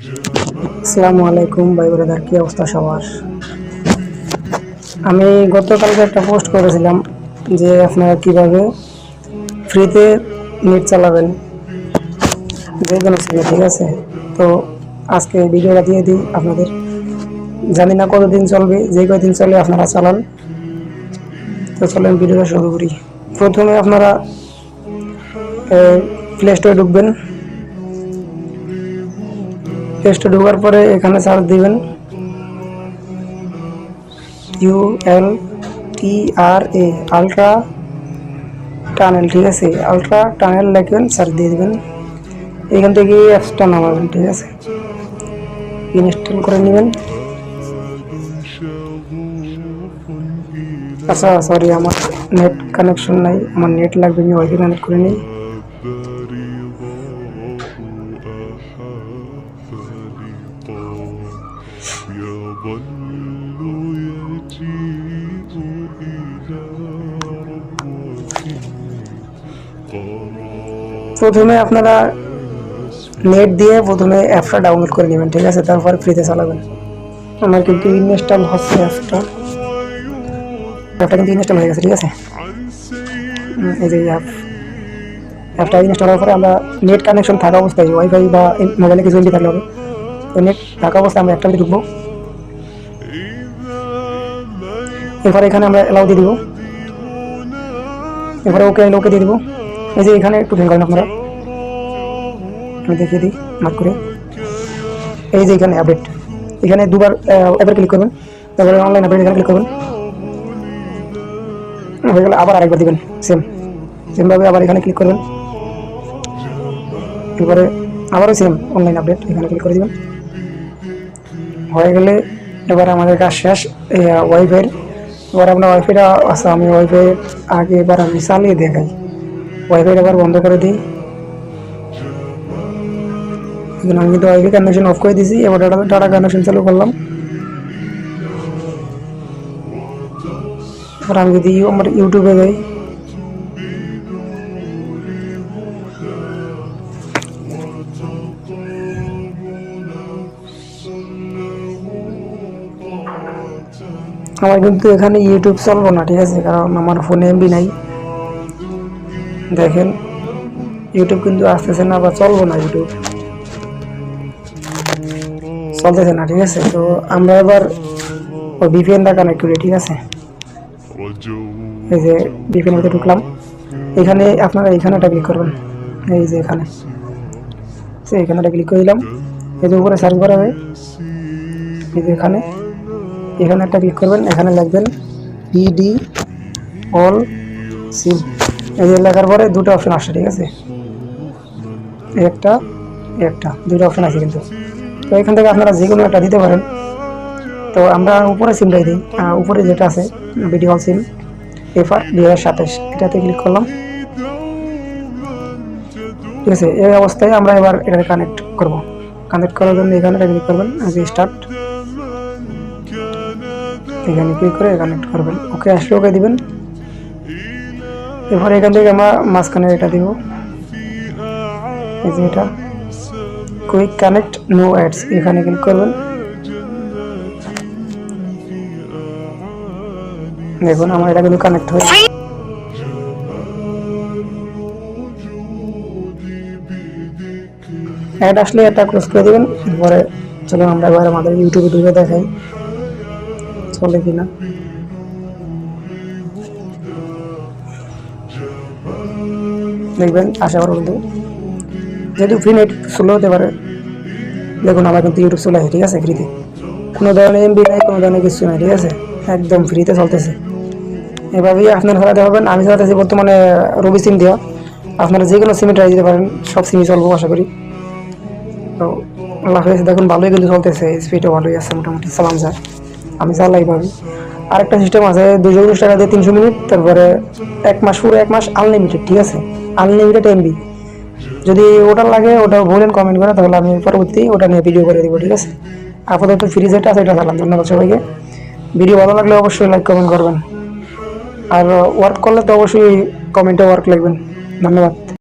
আসসালামু আলাইকুম ভাই ব্রাদার, কি অবস্থা সবার? আমি গতকালকে একটা পোস্ট করেছিলাম যে আপনারা কিভাবে ফ্রিতে নেট চালাবেন যে কোনো সিমে, ঠিক আছে? তো আজকে ভিডিওটা দিয়ে দিই আপনাদের। জানি না কতদিন চলবে, যে কয়দিন চলে আপনারা চালান। তো চলেন ভিডিওটা শুরু করি। প্রথমে আপনারা প্লে স্টোরে ঢুকবেন। প্লে স্টোরে ঢোকার পরে এখানে সার্চ দিবেন ULTRA আলট্রা টানেল, ঠিক আছে? আলট্রা টানেল লিখবেন, সার্চ দিয়ে দেবেন। এখান থেকে অ্যাপসটা নামাবেন, ঠিক আছে? ইনস্টল করে নেবেন। আচ্ছা সরি, আমার নেট কানেকশন নাই, আমার নেট লাগবে, আমি ওয়াইফাই কানেক্ট করে নিই। প্রথমে আপনারা নেট দিয়ে প্রথমে অ্যাপটা ডাউনলোড করে নেবেন, ঠিক আছে? তারপর ফ্রিতে চালাবেন। আমার কিন্তু ইনস্টল হচ্ছে অ্যাপটা কিন্তু ইনস্টল হয়ে গেছে, ঠিক আছে? এই যে অ্যাপটা ইনস্টল হওয়ার পরে আমরা নেট কানেকশন থাকা অবস্থায়, ওয়াইফাই বা মোবাইলে কিছু এমবি থাকলে হবে, তো নেট থাকা অবস্থায় আমরা অ্যাপটাতে ঢুকবো। এরপরে এখানে আমরা অ্যালাউ দিয়ে দিব, এরপরে ওকে দিয়ে দিব। এই যে এখানে একটু ভেঙে করেন আপনারা, আমি দেখিয়ে দিই মার্ক করে। এই যে এখানে আপডেট, এখানে দুবার এবার ক্লিক করবেন, তারপরে অনলাইন আপডেট এখানে ক্লিক করবেন। হয়ে গেলে আবার আরেকবার দিবেন, সেমভাবে আবার এখানে ক্লিক করবেন। এরপরে আবারও সেম অনলাইন আপডেট এখানে ক্লিক করে দিবেন। হয়ে গেলে এবার আমাদের কাজ শেষ ওয়াইফাইয়ের। এবার আপনার ওয়াইফাইটা আছে, আমি ওয়াইফাই আগে এবার আমি চালিয়ে দেখাই। ওয়াইফাইটা এবার বন্ধ করে দিই। আমি কিন্তু ওয়াইফাই কানেকশন অফ করে দিয়েছি, এবার ডাটা কানেকশন চালু করলাম। এবার আমি যদি আমার ইউটিউবে যাই, আমার কিন্তু এখানে ইউটিউব চলবো না, ঠিক আছে? কারণ আমার ফোনে এমবি নাই। দেখেন ইউটিউব কিন্তু আসতেছে না বা চলবো না, ইউটিউব চলতেছে না, ঠিক আছে? তো আমরা এবার ওই ভিপিএনটা কানেক্ট করি, ঠিক আছে? এই যে ভিপিএন মধ্যে ঢুকলাম, এখানে আপনারা এখানে একটা ক্লিক করবেন। এই যে এখানে এখানেটা ক্লিক করে দিলাম। এই যে উপরে সার্চ করা হয়, এই যে এখানে একটা ক্লিক করবেন। এখানে লিখবেন বিডি অল সিম। এই যে লেখার পরে দুটো অপশন আসছে, ঠিক আছে? একটা দুটো অপশন আছে কিন্তু। তো এখান থেকে আপনারা যে কোনো একটা দিতে পারেন। তো আমরা উপরে সিমটাই দিই, উপরে যেটা আছে বিডি অল সিম FR 2027, এটাতে ক্লিক করলাম, ঠিক আছে? এই অবস্থায় আমরা এবার এটাকে কানেক্ট করব। কানেক্ট করার জন্য এখানে ক্লিক করবেন, স্টার্ট, এখানে ক্লিক করে কানেক্ট করবেন। ওকে আসলে ওকে দিবেন। এরপরে এখান থেকে আমরা মাঝখানে এটা দিব, এই যে এটা কুইক কানেক্ট নো অ্যাডস, এখানে ক্লিক করবেন। দেখুন আমার এটা কিন্তু কানেক্ট হয়ে অ্যাড আসলে এটা ক্লোজ করে দেবেন। এরপরে চলুন আমরা এবার আমাদের ইউটিউবে ঢুকে দেখাই চলে কিনা। দেখবেন আশা করো কিন্তু, যেহেতু ফ্রি নেট স্লো হতে পারে। দেখুন আমার কিন্তু ইউটিউব চলে আসে, ঠিক আছে? ফ্রিতে, কোনো ধরনের এমবি নাই, কোনো ধরনের কিছু নাই, ঠিক আছে? একদম ফ্রিতে চলতেছে। এভাবেই আপনারা চালাতে পারবেন। আমি চালাতেছি বর্তমানে রবি সিম দেওয়া, আপনারা যে কোনো সিমে ট্রাই দিতে পারেন, সব সিমই চলবো আশা করি। তো আল্লাহ হাফেজ। দেখুন ভালোই কিন্তু চলতেছে, স্পিডও ভালোই আছে মোটামুটি, চালান যায়। আমি চালাই ভাবি। আরেকটা সিস্টেম আছে 219 টাকা দিয়ে 300 মিনিট, তারপরে 1 মাস, পুরো 1 মাস আনলিমিটেড, ঠিক আছে? Unlimited MB. যদি ওটা লাগে ওটা বলেন কমেন্ট করে, তাহলে আমি পরবর্তী ওটা নিয়ে ভিডিও করে দেবো, ঠিক আছে? আপাতত ফ্রি যেটা আছে এটা চালান। ধন্যবাদ সবাইকে। ভিডিও ভালো লাগলে অবশ্যই লাইক কমেন্ট করবেন, আর ওয়ার্ক করলে তো অবশ্যই কমেন্টে ওয়ার্ক লিখবেন। ধন্যবাদ।